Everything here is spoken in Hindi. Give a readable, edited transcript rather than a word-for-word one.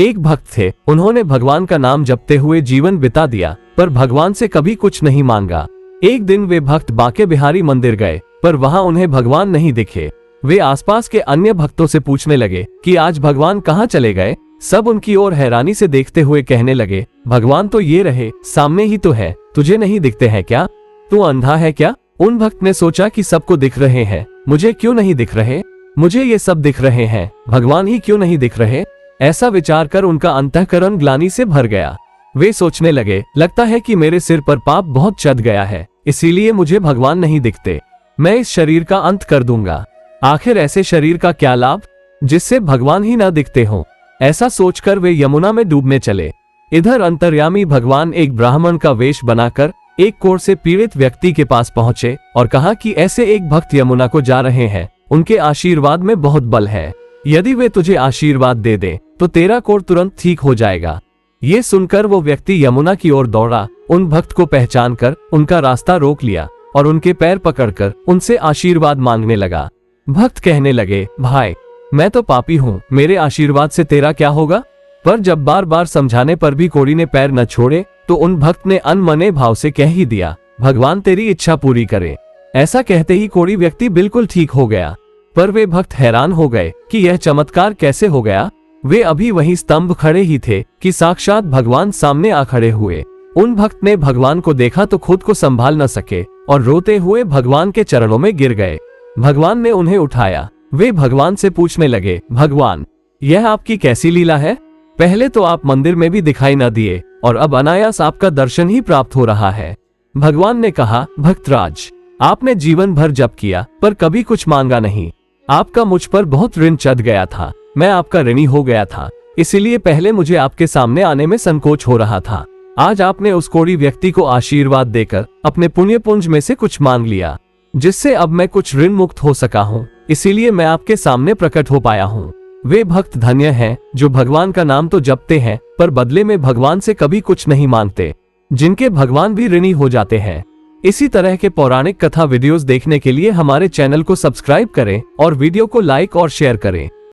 एक भक्त थे, उन्होंने भगवान का नाम जपते हुए जीवन बिता दिया, पर भगवान से कभी कुछ नहीं मांगा। एक दिन वे भक्त बांके बिहारी मंदिर गए, पर वहां उन्हें भगवान नहीं दिखे। वे आसपास के अन्य भक्तों से पूछने लगे कि आज भगवान कहाँ चले गए। सब उनकी ओर हैरानी से देखते हुए कहने लगे, भगवान तो ये रहे, सामने ही तो है, तुझे नहीं दिखते हैं क्या? तू अंधा है क्या? उन भक्त ने सोचा कि सबको दिख रहे हैं, मुझे क्यों नहीं दिख रहे? मुझे ये सब दिख रहे हैं, भगवान ही क्यों नहीं दिख रहे? ऐसा विचार कर उनका अंतःकरण ग्लानि से भर गया। वे सोचने लगे, लगता है कि मेरे सिर पर पाप बहुत चढ़ गया है, इसीलिए मुझे भगवान नहीं दिखते। मैं इस शरीर का अंत कर दूंगा। आखिर ऐसे शरीर का क्या लाभ जिससे भगवान ही न दिखते हो? ऐसा सोचकर वे यमुना में डूबने चले। इधर अंतर्यामी भगवान एक ब्राह्मण का वेश बनाकर एक कोढ़ से पीड़ित व्यक्ति के पास पहुंचे और कहा कि ऐसे एक भक्त यमुना को जा रहे हैं, उनके आशीर्वाद में बहुत बल है, यदि वे तुझे आशीर्वाद दे दे तो तेरा कोढ़ तुरंत ठीक हो जाएगा। ये सुनकर वो व्यक्ति यमुना की ओर दौड़ा, उन भक्त को पहचान कर उनका रास्ता रोक लिया और उनके पैर पकड़कर उनसे आशीर्वाद मांगने लगा। भक्त कहने लगे, भाई मैं तो पापी हूँ, मेरे आशीर्वाद से तेरा क्या होगा? पर जब बार बार समझाने पर भी कोढ़ी ने पैर न छोड़े तो उन भक्त ने अनमने भाव से कह ही दिया, भगवान तेरी इच्छा पूरी करे। ऐसा कहते ही कोढ़ी व्यक्ति बिल्कुल ठीक हो गया। पर वे भक्त हैरान हो गए कि यह चमत्कार कैसे हो गया। वे अभी वहीं स्तंभ खड़े ही थे कि साक्षात भगवान सामने आ खड़े हुए। उन भक्त ने भगवान को देखा तो खुद को संभाल न सके और रोते हुए भगवान के चरणों में गिर गए। भगवान ने उन्हें उठाया। वे भगवान से पूछने लगे, भगवान यह आपकी कैसी लीला है? पहले तो आप मंदिर में भी दिखाई न दिए और अब अनायास आपका दर्शन ही प्राप्त हो रहा है। भगवान ने कहा, भक्तराज आपने जीवन भर जप किया पर कभी कुछ मांगा नहीं। आपका मुझ पर बहुत ऋण चढ़ गया था, मैं आपका ऋणी हो गया था, इसीलिए पहले मुझे आपके सामने आने में संकोच हो रहा था। आज आपने उस कोढ़ी व्यक्ति को आशीर्वाद देकर अपने पुण्य पुंज में से कुछ मांग लिया, जिससे अब मैं कुछ ऋण मुक्त हो सका हूँ, इसीलिए मैं आपके सामने प्रकट हो पाया हूँ। वे भक्त धन्य हैं जो भगवान का नाम तो जपते हैं पर बदले में भगवान से कभी कुछ नहीं मांगते, जिनके भगवान भी ऋणी हो जाते हैं। इसी तरह के पौराणिक कथा वीडियोस देखने के लिए हमारे चैनल को सब्सक्राइब करें और वीडियो को लाइक और शेयर करें।